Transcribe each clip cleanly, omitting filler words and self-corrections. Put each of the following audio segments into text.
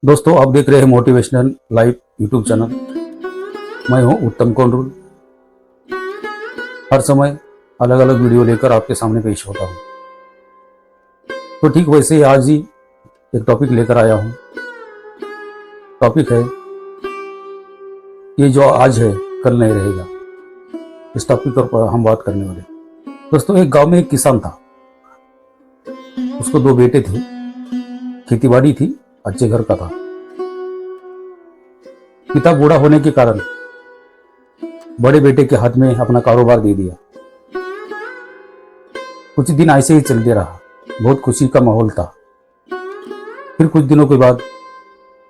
दोस्तों, आप देख रहे हैं मोटिवेशनल लाइव यूट्यूब चैनल। मैं हूं उत्तम कोंडरुल। हर समय अलग अलग वीडियो लेकर आपके सामने पेश होता हूं। तो ठीक वैसे ही आज ही एक टॉपिक लेकर आया हूं। टॉपिक है ये जो आज है कल नहीं रहेगा। इस टॉपिक पर हम बात करने वाले। दोस्तों, एक गांव में एक किसान था। उसको 2 बेटे थे। खेतीबाड़ी थी, अच्छे घर का था। पिता बूढ़ा होने के कारण बड़े बेटे के हाथ में अपना कारोबार दे दिया। कुछ दिन ऐसे ही चलते रहा। बहुत खुशी का माहौल था। फिर कुछ दिनों के बाद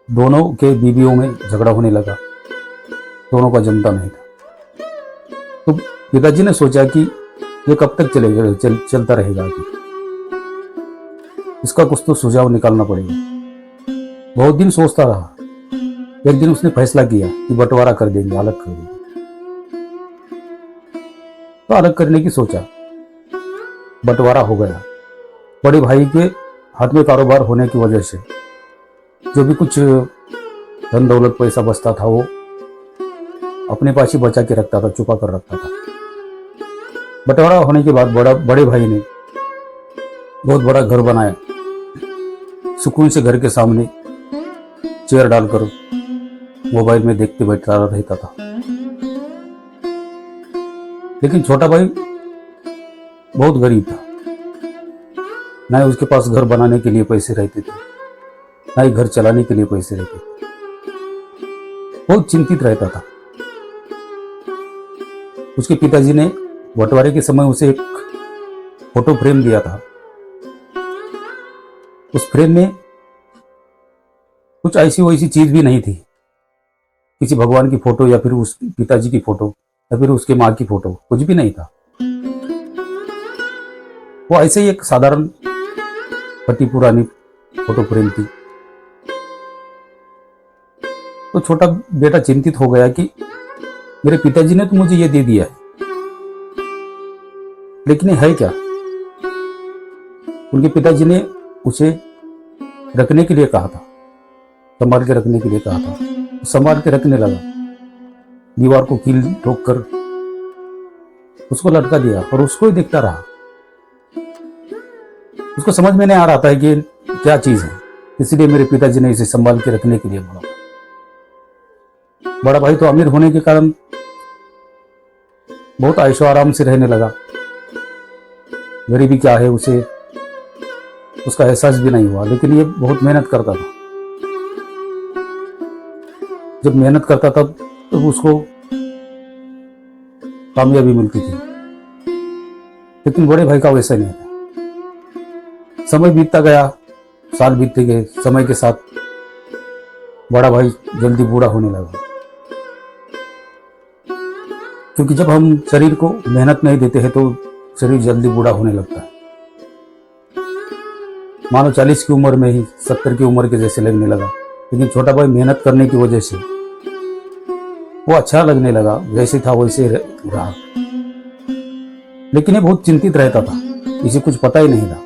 दोनों के बीवियों में झगड़ा होने लगा। दोनों का जमता नहीं था। तो पिताजी ने सोचा कि ये कब तक चलेगा, चलता रहेगा कि इसका कुछ तो सुझाव निकालना पड़ेगा। बहुत दिन सोचता रहा। एक दिन उसने फैसला किया कि बंटवारा कर देंगे, अलग कर देंगे। तो अलग करने की सोचा, बंटवारा हो गया। बड़े भाई के हाथ में कारोबार होने की वजह से जो भी कुछ धन दौलत पैसा बचता था वो अपने पास ही बचा के रखता था, छुपा कर रखता था। बंटवारा होने के बाद बड़े भाई ने बहुत बड़ा घर बनाया। सुकून से घर के सामने चेयर डालकर मोबाइल में देखते बैठा रहता था। लेकिन छोटा भाई बहुत गरीब था। ना ही उसके पास घर बनाने के लिए पैसे रहते थे, ना ही घर चलाने के लिए पैसे रहते थे। बहुत चिंतित रहता था। उसके पिताजी ने बंटवारे के समय उसे एक फोटो फ्रेम दिया था। उस फ्रेम में कुछ ऐसी वैसी चीज भी नहीं थी। किसी भगवान की फोटो या फिर उस पिताजी की फोटो या फिर उसके माँ की फोटो, कुछ भी नहीं था। वो ऐसे ही एक साधारण फटी पुरानी फोटो फ्रेम थी। तो छोटा बेटा चिंतित हो गया कि मेरे पिताजी ने तो मुझे ये दे दिया है, लेकिन ये है क्या। उनके पिताजी ने उसे रखने के लिए कहा था, संभाल के रखने के लिए कहा था। संभाल के रखने लगा। दीवार को कील ठोक कर उसको लटका दिया और उसको ही देखता रहा। उसको समझ में नहीं आ रहा था कि क्या चीज है, इसलिए मेरे पिताजी ने इसे संभाल के रखने के लिए बोला। बड़ा भाई तो अमीर होने के कारण बहुत आयशो आराम से रहने लगा। गरीबी क्या है उसे उसका एहसास भी नहीं हुआ। लेकिन ये बहुत मेहनत करता था। जब मेहनत करता था तो उसको कामयाबी मिलती थी। लेकिन बड़े भाई का वैसा नहीं था। समय बीतता गया, साल बीतते गए। समय के साथ बड़ा भाई जल्दी बूढ़ा होने लगा। क्योंकि जब हम शरीर को मेहनत नहीं देते हैं तो शरीर जल्दी बूढ़ा होने लगता है। मानो 40 की उम्र में ही 70 की उम्र के जैसे लगने लगा। लेकिन छोटा भाई मेहनत करने की वजह से वो अच्छा लगने लगा, जैसे था वैसे रहा। लेकिन ये बहुत चिंतित रहता था। इसे कुछ पता ही नहीं था।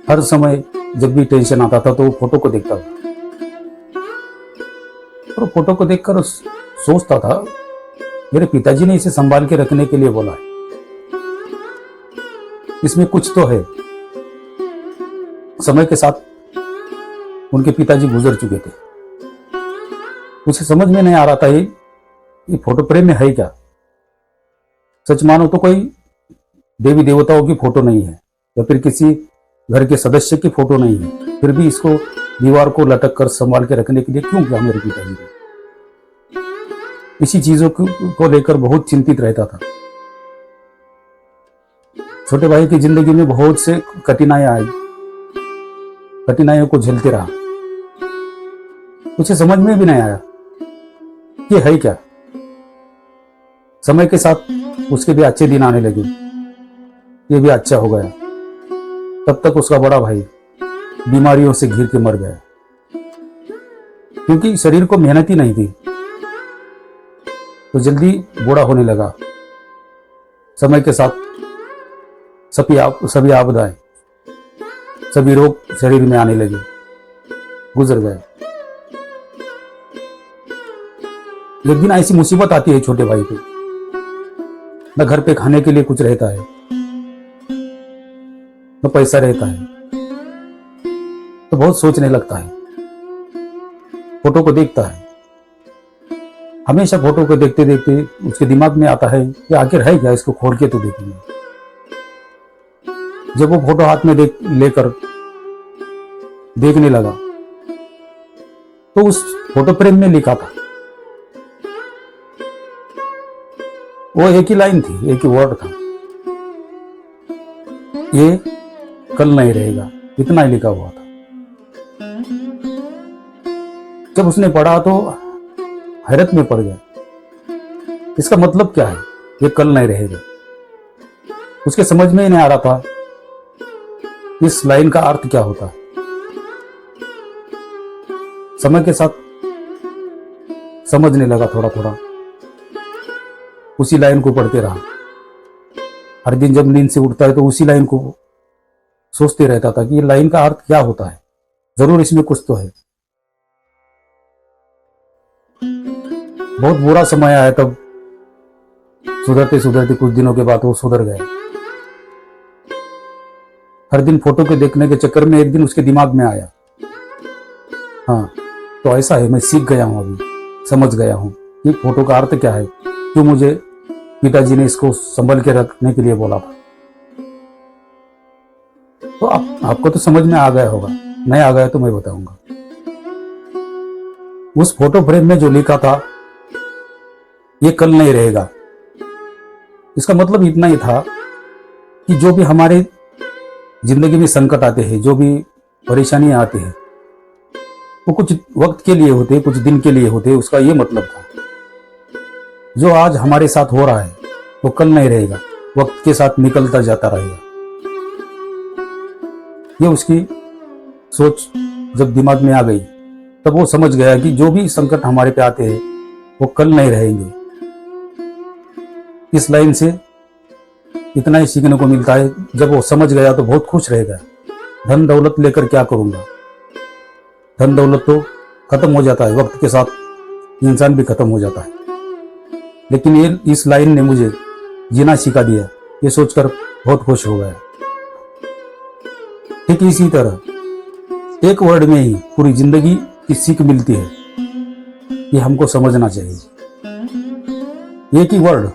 हर समय जब भी टेंशन आता था तो वो फोटो को देखता था और फोटो को देखकर सोचता था, मेरे पिताजी ने इसे संभाल के रखने के लिए बोला है, इसमें कुछ तो है। समय के साथ उनके पिताजी गुजर चुके थे। उसे समझ में नहीं आ रहा था ये फोटो फ्रेम में है क्या। सच मानो तो कोई देवी देवताओं की फोटो नहीं है या फिर किसी घर के सदस्य की फोटो नहीं है। फिर भी इसको दीवार को लटक कर संभाल के रखने के लिए क्यों किया मेरे पिताजी ने। इसी चीजों को लेकर बहुत चिंतित रहता था। छोटे भाई की जिंदगी में बहुत से कठिनाइयां आई। कठिनाइयों को झेलते रहा। उसे समझ में भी नहीं आया ये है क्या। समय के साथ उसके भी अच्छे दिन आने लगे। ये भी अच्छा हो गया। तब तक उसका बड़ा भाई बीमारियों से घिर के मर गया। क्योंकि शरीर को मेहनत ही नहीं थी तो जल्दी बूढ़ा होने लगा। समय के साथ सभी आपदाएं, सभी रोग शरीर में आने लगे, गुजर गए। एक दिन ऐसी मुसीबत आती है छोटे भाई पे, न घर पे खाने के लिए कुछ रहता है, न पैसा रहता है, तो बहुत सोचने लगता है। फोटो को देखता है, हमेशा फोटो को देखते देखते उसके दिमाग में आता है कि आखिर है क्या, इसको खोल के तो देखेंगे। जब वो फोटो हाथ में लेकर देखने लगा तो उस फोटो फ्रेम में लिखा था, वो एक ही लाइन थी, एक ही वर्ड था, ये कल नहीं रहेगा, इतना ही लिखा हुआ था। जब उसने पढ़ा तो हैरत में पड़ गया, इसका मतलब क्या है, ये कल नहीं रहेगा। उसके समझ में ही नहीं आ रहा था इस लाइन का अर्थ क्या होता है। समय के साथ समझने लगा, थोड़ा थोड़ा उसी लाइन को पढ़ते रहा। हर दिन जब नींद से उठता है तो उसी लाइन को सोचते रहता था कि ये लाइन का अर्थ क्या होता है, जरूर इसमें कुछ तो है। बहुत बुरा समय आया, तब सुधरते सुधरते कुछ दिनों के बाद वो सुधर गए। हर दिन फोटो के देखने के चक्कर में एक दिन उसके दिमाग में आया, हाँ तो ऐसा है, मैं सीख गया हूं, अभी समझ गया हूं कि फोटो का अर्थ क्या है, क्यों मुझे पिताजी ने इसको संभल के रखने के लिए बोला था। तो आपको तो समझ में आ गया होगा, नहीं आ गया तो मैं बताऊंगा। उस फोटो फ्रेम में जो लिखा था ये कल नहीं रहेगा, इसका मतलब इतना ही था कि जो भी हमारे जिंदगी में संकट आते हैं, जो भी परेशानियां आती हैं, वो कुछ वक्त के लिए होते, कुछ दिन के लिए होते, उसका ये मतलब था। जो आज हमारे साथ हो रहा है वो कल नहीं रहेगा, वक्त के साथ निकलता जाता रहेगा। ये उसकी सोच जब दिमाग में आ गई तब वो समझ गया कि जो भी संकट हमारे पे आते हैं वो कल नहीं रहेंगे। इस लाइन से इतना ही सीखने को मिलता है, जब वो समझ गया तो बहुत खुश रहेगा। धन दौलत लेकर क्या करूंगा, धन दौलत तो खत्म हो जाता है, वक्त के साथ इंसान भी खत्म हो जाता है। लेकिन ये इस लाइन ने मुझे जीना सिखा दिया, ये सोचकर बहुत खुश हो गया। ठीक इसी तरह एक वर्ड में ही पूरी जिंदगी की सीख मिलती है, ये हमको समझना चाहिए। एक ही वर्ड,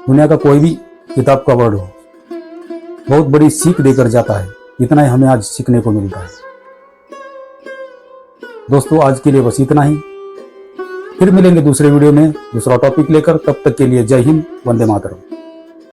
दुनिया का कोई भी किताब का वर्ड हो, बहुत बड़ी सीख देकर जाता है। इतना ही हमें आज सीखने को मिलता है। दोस्तों आज के लिए बस इतना ही, फिर मिलेंगे दूसरे वीडियो में दूसरा टॉपिक लेकर। तब तक के लिए जय हिंद, वंदे मातरम।